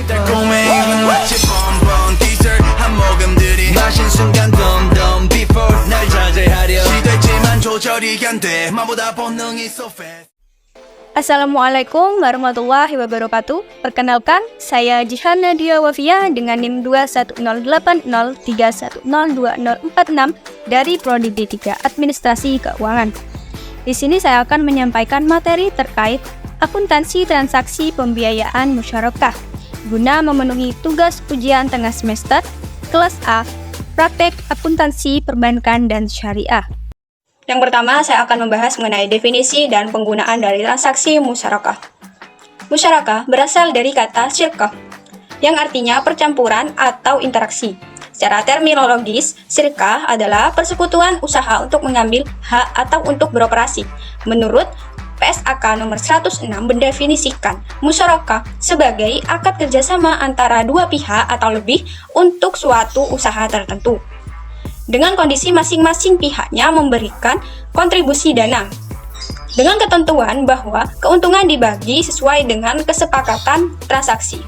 달콤해 마치 bonbon dessert 한 모금들이 마신 순간 덤덤 before 날 자제하려 시도했지만 조절이 안 돼 마보다 본능이 so fast. Assalamualaikum warahmatullahi wabarakatuh. Perkenalkan, saya Jihan Nadia Wafia dengan NIM 2108031020046 dari Prodi D3 Administrasi Keuangan. Di sini saya akan menyampaikan materi terkait akuntansi transaksi pembiayaan musyarakah guna memenuhi tugas ujian tengah semester kelas A, praktek akuntansi perbankan dan syariah. Yang pertama, saya akan membahas mengenai definisi dan penggunaan dari transaksi musyarakah. Musyarakah berasal dari kata syirkah, yang artinya percampuran atau interaksi. Secara terminologis, syirkah adalah persekutuan usaha untuk mengambil hak atau untuk beroperasi. Menurut PSAK nomor 106 mendefinisikan musyarakah sebagai akad kerjasama antara dua pihak atau lebih untuk suatu usaha tertentu, dengan kondisi masing-masing pihaknya memberikan kontribusi dana, dengan ketentuan bahwa keuntungan dibagi sesuai dengan kesepakatan transaksi,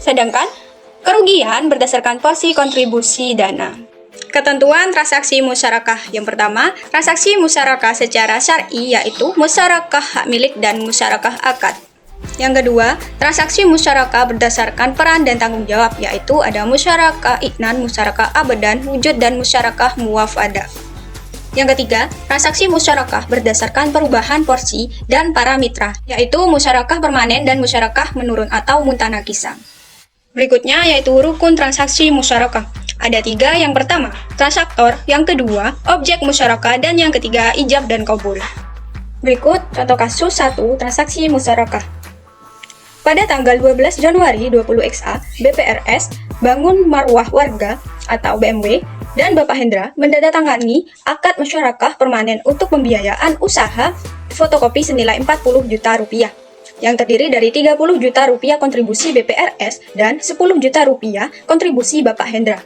sedangkan kerugian berdasarkan porsi kontribusi dana. Ketentuan transaksi musyarakah. Yang pertama, transaksi musyarakah secara syar'i yaitu musyarakah hak milik dan musyarakah akad. Yang kedua, transaksi musyarakah berdasarkan peran dan tanggung jawab, yaitu ada musyarakah iknan, musyarakah abadan, wujud, dan musyarakah muwafadah. Yang ketiga, transaksi musyarakah berdasarkan perubahan porsi dan para mitra, yaitu musyarakah permanen dan musyarakah menurun atau mutanakisah. Berikutnya yaitu rukun transaksi musyarakah. Ada 3, yang pertama, transaktor, yang kedua, objek musyarakah, dan yang ketiga, ijab dan qabul. Berikut contoh kasus 1 transaksi musyarakah. Pada tanggal 12 Januari 20XA, BPRS, Bangun Marwah Warga atau BMW, dan Bapak Hendra menandatangani akad musyarakah permanen untuk pembiayaan usaha fotokopi senilai 40 juta rupiah, yang terdiri dari 30 juta rupiah kontribusi BPRS dan 10 juta rupiah kontribusi Bapak Hendra.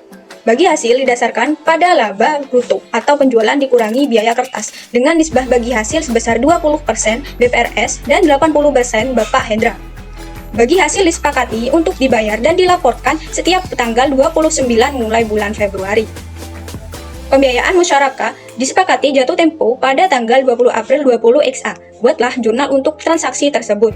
Bagi hasil didasarkan pada laba bruto atau penjualan dikurangi biaya kertas dengan nisbah bagi hasil sebesar 20% BPRS dan 80% Bapak Hendra. Bagi hasil disepakati untuk dibayar dan dilaporkan setiap tanggal 29 mulai bulan Februari. Pembiayaan musyarakah disepakati jatuh tempo pada tanggal 20 April 20XA. Buatlah jurnal untuk transaksi tersebut.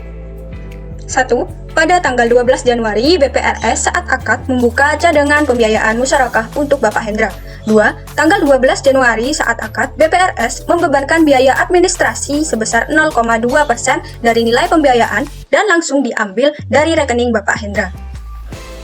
1. Pada tanggal 12 Januari, BPRS saat akad membuka cadangan pembiayaan musyarakah untuk Bapak Hendra. 2. Tanggal 12 Januari saat akad, BPRS membebankan biaya administrasi sebesar 0,2% dari nilai pembiayaan dan langsung diambil dari rekening Bapak Hendra.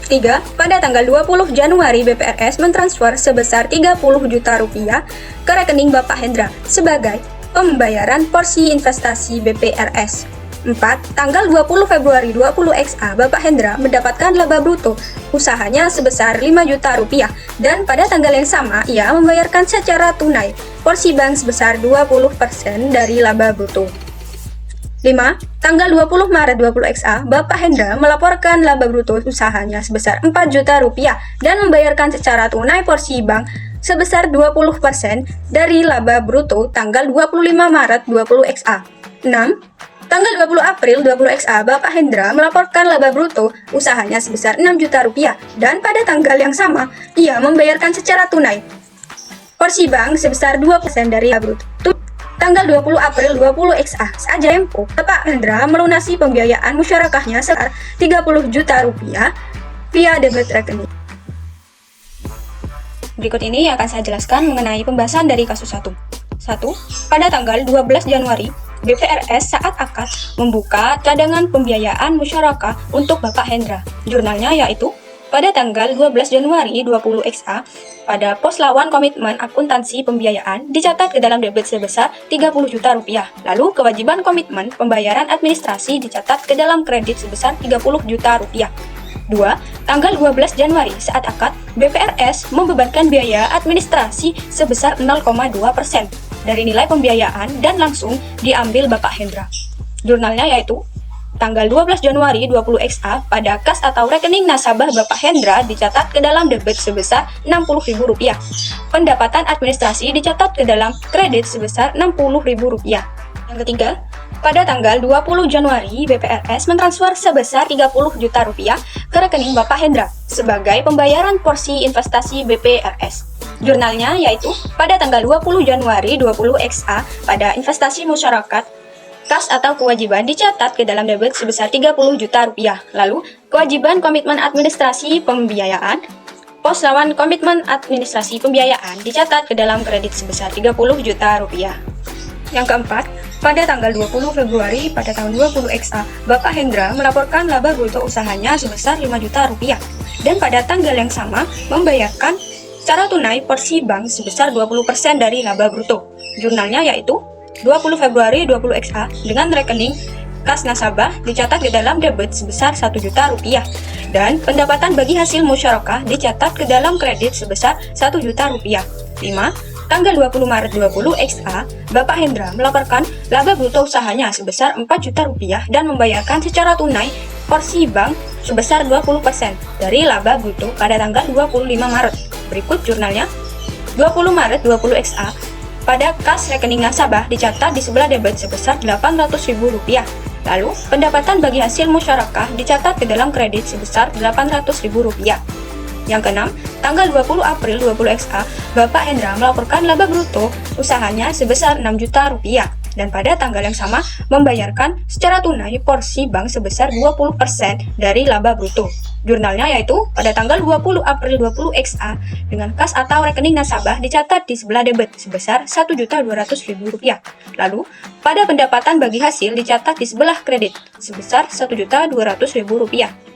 3. Pada tanggal 20 Januari, BPRS mentransfer sebesar 30 juta rupiah ke rekening Bapak Hendra sebagai pembayaran porsi investasi BPRS. 4. Tanggal 20 Februari 20XA, Bapak Hendra mendapatkan laba bruto usahanya sebesar 5 juta rupiah dan pada tanggal yang sama ia membayarkan secara tunai porsi bank sebesar 20% dari laba bruto. 5. Tanggal 20 Maret 20XA, Bapak Hendra melaporkan laba bruto usahanya sebesar 4 juta rupiah dan membayarkan secara tunai porsi bank sebesar 20% dari laba bruto tanggal 25 Maret 20XA. 6. Tanggal 20 April 20XA, Bapak Hendra melaporkan laba bruto usahanya sebesar 6 juta rupiah dan pada tanggal yang sama, ia membayarkan secara tunai porsi bank sebesar 2% dari laba bruto. Tanggal 20 April 20XA, saat tempo, Bapak Hendra melunasi pembiayaan musyarakahnya sebesar 30 juta rupiah via debit rekening. Berikut ini akan saya jelaskan mengenai pembahasan dari kasus 1. 1. Pada tanggal 12 Januari, BPRS saat akad membuka cadangan pembiayaan musyarakah untuk Bapak Hendra. Jurnalnya yaitu pada tanggal 12 Januari 20XA, pada pos lawan komitmen akuntansi pembiayaan dicatat ke dalam debit sebesar 30 juta rupiah. Lalu kewajiban komitmen pembayaran administrasi dicatat ke dalam kredit sebesar 30 juta rupiah. 2. Tanggal 12 Januari saat akad, BPRS membebankan biaya administrasi sebesar 0,2% dari nilai pembiayaan dan langsung diambil Bapak Hendra. Jurnalnya yaitu tanggal 12 Januari 20XA, pada kas atau rekening nasabah Bapak Hendra dicatat ke dalam debit sebesar Rp60.000. Pendapatan administrasi dicatat ke dalam kredit sebesar Rp60.000. Yang ketiga, Pada tanggal 20 Januari, BPRS mentransfer sebesar 30 juta rupiah ke rekening Bapak Hendra sebagai pembayaran porsi investasi BPRS. Jurnalnya yaitu pada tanggal 20 Januari 20XA pada investasi masyarakat, kas atau kewajiban dicatat ke dalam debit sebesar 30 juta rupiah. Lalu, kewajiban komitmen administrasi pembiayaan, pos lawan komitmen administrasi pembiayaan dicatat ke dalam kredit sebesar 30 juta rupiah. Yang keempat, pada tanggal 20 Februari pada tahun 20XA, Bapak Hendra melaporkan laba bruto usahanya sebesar 5 juta rupiah dan pada tanggal yang sama membayarkan secara tunai porsi bank sebesar 20% dari laba bruto. Jurnalnya yaitu 20 Februari 20XA dengan rekening kas nasabah dicatat ke dalam debit sebesar 1 juta rupiah dan pendapatan bagi hasil musyarakah dicatat ke dalam kredit sebesar 1 juta rupiah. 5. Tanggal 20 Maret 20XA, Bapak Hendra melaporkan laba bruto usahanya sebesar 4 juta rupiah dan membayarkan secara tunai porsi bank sebesar 20% dari laba bruto pada tanggal 25 Maret. Berikut jurnalnya. 20 Maret 20XA, pada kas rekening nasabah dicatat di sebelah debit sebesar Rp800.000. Lalu, pendapatan bagi hasil musyarakah dicatat ke dalam kredit sebesar Rp800.000. Yang keenam, tanggal 20 April 20XA, Bapak Hendra melaporkan laba bruto usahanya sebesar 6 juta rupiah dan pada tanggal yang sama membayarkan secara tunai porsi bank sebesar 20% dari laba bruto. Jurnalnya yaitu pada tanggal 20 April 20XA dengan kas atau rekening nasabah dicatat di sebelah debit sebesar Rp1.200.000. Lalu, pada pendapatan bagi hasil dicatat di sebelah kredit sebesar Rp1.200.000.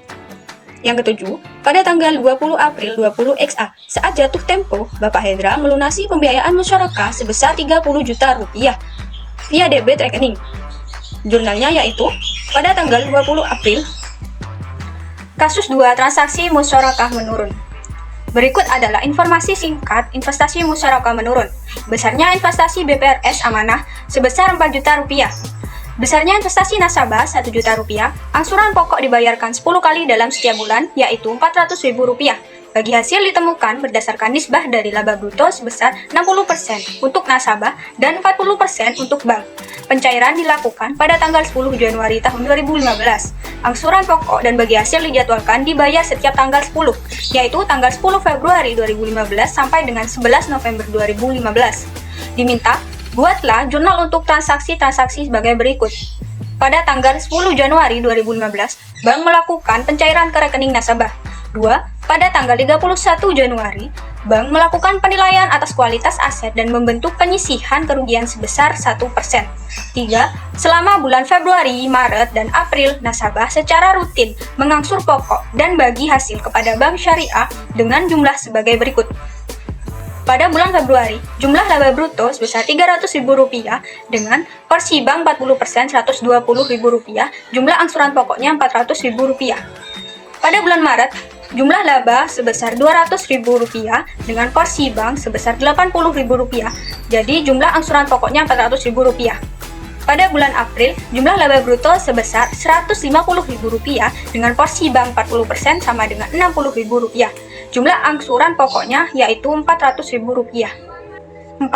Yang ketujuh, pada tanggal 20 April 20XA, saat jatuh tempo, Bapak Hendra melunasi pembiayaan masyarakat sebesar 30 juta rupiah via debit rekening. Jurnalnya yaitu pada tanggal 20 April. Kasus 2 transaksi musyarakah menurun. Berikut adalah informasi singkat investasi musyarakah menurun. Besarnya investasi BPRS amanah sebesar 4 juta rupiah. Besarnya investasi nasabah 1 juta rupiah, angsuran pokok dibayarkan 10 kali dalam setiap bulan, yaitu Rp400.000. Bagi hasil ditemukan berdasarkan nisbah dari laba bruto sebesar 60% untuk nasabah dan 40% untuk bank. Pencairan dilakukan pada tanggal 10 Januari tahun 2015. Angsuran pokok dan bagi hasil dijadwalkan dibayar setiap tanggal 10, yaitu tanggal 10 Februari 2015 sampai dengan 11 November 2015. Diminta buatlah jurnal untuk transaksi-transaksi sebagai berikut. Pada tanggal 10 Januari 2015, bank melakukan pencairan ke rekening nasabah. 2. Pada tanggal 31 Januari, bank melakukan penilaian atas kualitas aset dan membentuk penyisihan kerugian sebesar 1%. 3. Selama bulan Februari, Maret, dan April, nasabah secara rutin mengangsur pokok dan bagi hasil kepada bank syariah dengan jumlah sebagai berikut. Pada bulan Februari, jumlah laba bruto sebesar Rp300.000 dengan porsi bank 40% Rp120.000, jumlah angsuran pokoknya Rp400.000. Pada bulan Maret, jumlah laba sebesar Rp200.000 dengan porsi bank sebesar Rp80.000, jadi jumlah angsuran pokoknya Rp400.000. Pada bulan April, jumlah laba bruto sebesar Rp150.000 dengan porsi bank 40% sama dengan Rp60.000. Jumlah angsuran pokoknya yaitu Rp400.000. 4.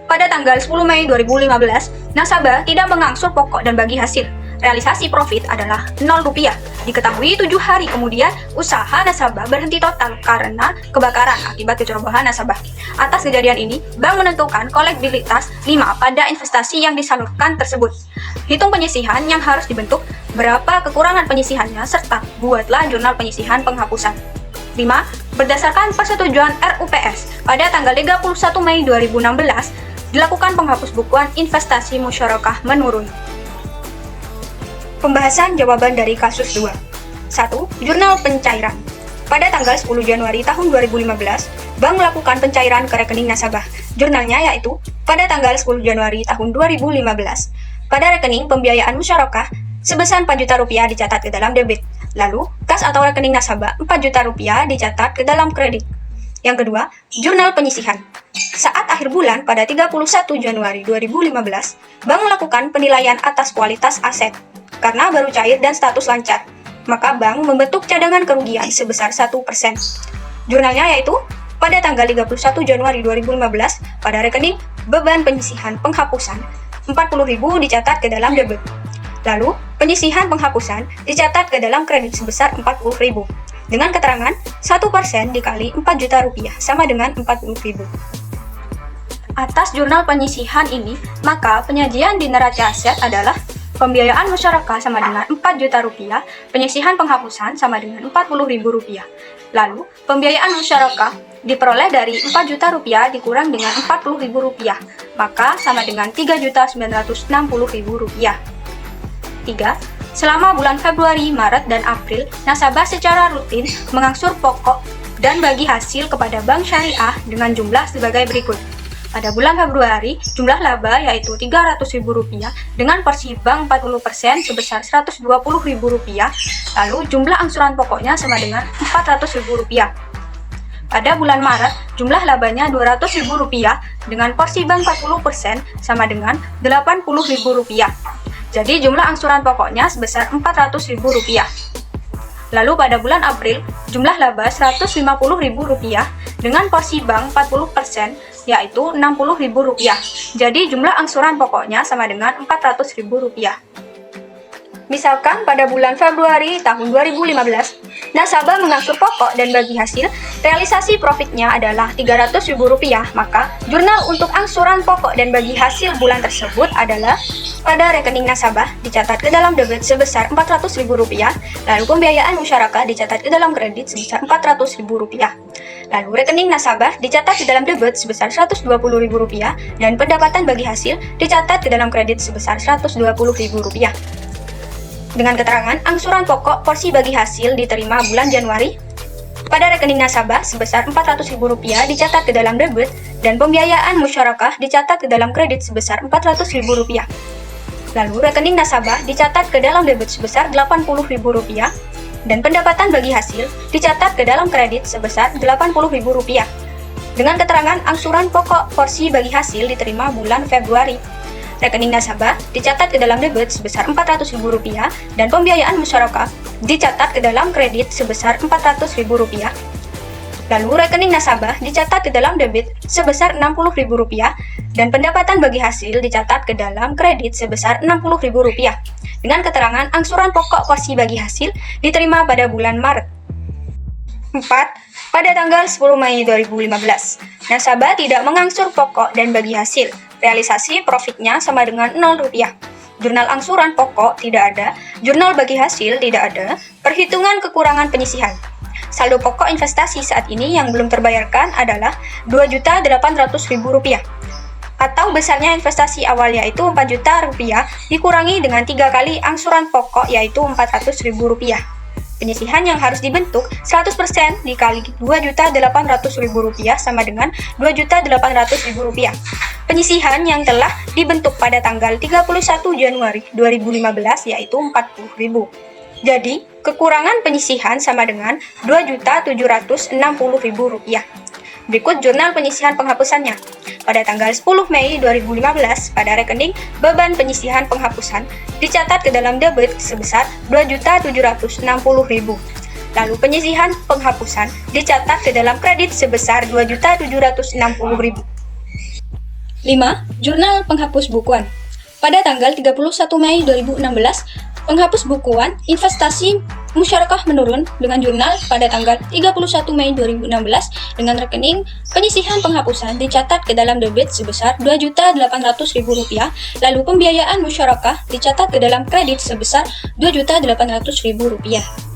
Pada tanggal 10 Mei 2015, nasabah tidak mengangsur pokok dan bagi hasil. Realisasi profit adalah Rp0. Diketahui 7 hari kemudian, usaha nasabah berhenti total karena kebakaran akibat kecerobohan nasabah. Atas kejadian ini, bank menentukan kolektibilitas 5 pada investasi yang disalurkan tersebut. Hitung penyisihan yang harus dibentuk, berapa kekurangan penyisihannya, serta buatlah jurnal penyisihan penghapusan. 5. Berdasarkan persetujuan RUPS, pada tanggal 31 Mei 2016, dilakukan penghapus bukuan investasi musyarakah menurun. Pembahasan jawaban dari kasus 2. 1. Jurnal pencairan. Pada tanggal 10 Januari tahun 2015, bank melakukan pencairan ke rekening nasabah. Jurnalnya yaitu pada tanggal 10 Januari tahun 2015. Pada rekening pembiayaan musyarakah, sebesar Rp4 juta dicatat ke dalam debit. Lalu, kas atau rekening nasabah Rp4 juta dicatat ke dalam kredit. Yang kedua, jurnal penyisihan. Saat akhir bulan pada 31 Januari 2015, bank melakukan penilaian atas kualitas aset. Karena baru cair dan status lancar, maka bank membentuk cadangan kerugian sebesar 1%. Jurnalnya yaitu pada tanggal 31 Januari 2015 pada rekening beban penyisihan penghapusan 40.000 dicatat ke dalam debit. Lalu, penyisihan penghapusan dicatat ke dalam kredit sebesar 40.000. Dengan keterangan 1% dikali 4 juta rupiah sama dengan 40.000. Atas jurnal penyisihan ini, maka penyajian di neraca aset adalah pembiayaan musyarakah sama dengan 4 juta rupiah, penyisihan penghapusan sama dengan 40.000 rupiah. Lalu, pembiayaan musyarakah diperoleh dari 4 juta rupiah dikurang dengan 40.000 rupiah, maka sama dengan 3.960.000 rupiah. 3. Selama bulan Februari, Maret, dan April, nasabah secara rutin mengangsur pokok dan bagi hasil kepada bank syariah dengan jumlah sebagai berikut. Pada bulan Februari, jumlah laba yaitu Rp300.000 dengan porsi bank 40% sebesar Rp120.000, lalu jumlah angsuran pokoknya sama dengan Rp400.000. Pada bulan Maret, jumlah labanya Rp200.000 dengan porsi bank 40% sama dengan Rp80.000. Jadi jumlah angsuran pokoknya sebesar Rp400.000. Lalu pada bulan April, jumlah laba Rp150.000 dengan porsi bank 40% yaitu Rp60.000. Jadi jumlah angsuran pokoknya sama dengan Rp400.000. Misalkan pada bulan Februari tahun 2015, nasabah mengangsur pokok dan bagi hasil, realisasi profitnya adalah Rp300.000, maka jurnal untuk angsuran pokok dan bagi hasil bulan tersebut adalah pada rekening nasabah dicatat ke dalam debit sebesar Rp400.000, lalu pembiayaan musyarakah dicatat ke dalam kredit sebesar Rp400.000. Lalu rekening nasabah dicatat ke dalam debit sebesar Rp120.000 dan pendapatan bagi hasil dicatat ke dalam kredit sebesar Rp120.000. Dengan keterangan angsuran pokok porsi bagi hasil diterima bulan Januari pada rekening nasabah sebesar Rp400.000 dicatat ke dalam debit dan pembiayaan musyarakah dicatat ke dalam kredit sebesar Rp400.000. Lalu rekening nasabah dicatat ke dalam debit sebesar Rp80.000 dan pendapatan bagi hasil dicatat ke dalam kredit sebesar Rp80.000. Dengan keterangan angsuran pokok porsi bagi hasil diterima bulan Februari. Rekening nasabah dicatat ke dalam debit sebesar Rp400.000 dan pembiayaan musyarakah dicatat ke dalam kredit sebesar Rp400.000. Lalu rekening nasabah dicatat ke dalam debit sebesar Rp60.000 dan pendapatan bagi hasil dicatat ke dalam kredit sebesar Rp60.000. Dengan keterangan angsuran pokok porsi bagi hasil diterima pada bulan Maret. 4. Pada tanggal 10 Mei 2015, nasabah tidak mengangsur pokok dan bagi hasil. Realisasi profitnya sama dengan Rp0. Jurnal angsuran pokok tidak ada, jurnal bagi hasil tidak ada, perhitungan kekurangan penyisihan. Saldo pokok investasi saat ini yang belum terbayarkan adalah Rp2.800.000. Atau besarnya investasi awal yaitu Rp4 juta dikurangi dengan 3 kali angsuran pokok yaitu Rp400.000. Penyisihan yang harus dibentuk 100% dikali Rp2.800.000 sama dengan Rp2.800.000. Penyisihan yang telah dibentuk pada tanggal 31 Januari 2015 yaitu Rp40.000. Jadi, kekurangan penyisihan sama dengan Rp2.760.000. Berikut jurnal penyisihan penghapusannya. Pada tanggal 10 Mei 2015, pada rekening beban penyisihan penghapusan dicatat ke dalam debit sebesar Rp2.760.000. Lalu penyisihan penghapusan dicatat ke dalam kredit sebesar Rp2.760.000. 5. Jurnal penghapus bukuan. Pada tanggal 31 Mei 2016, penghapus bukuan investasi musyarakah menurun dengan jurnal pada tanggal 31 Mei 2016 dengan rekening penyisihan penghapusan dicatat ke dalam debit sebesar Rp2.800.000, lalu pembiayaan musyarakah dicatat ke dalam kredit sebesar Rp2.800.000.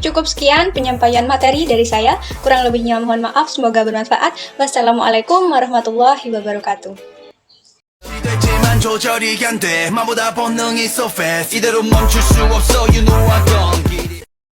Cukup sekian penyampaian materi dari saya, kurang lebihnya mohon maaf, semoga bermanfaat. Wassalamualaikum warahmatullahi wabarakatuh. 조절이 안 돼, 마보다 본능이 so fast 이대로 멈출 수 없어, you know I don't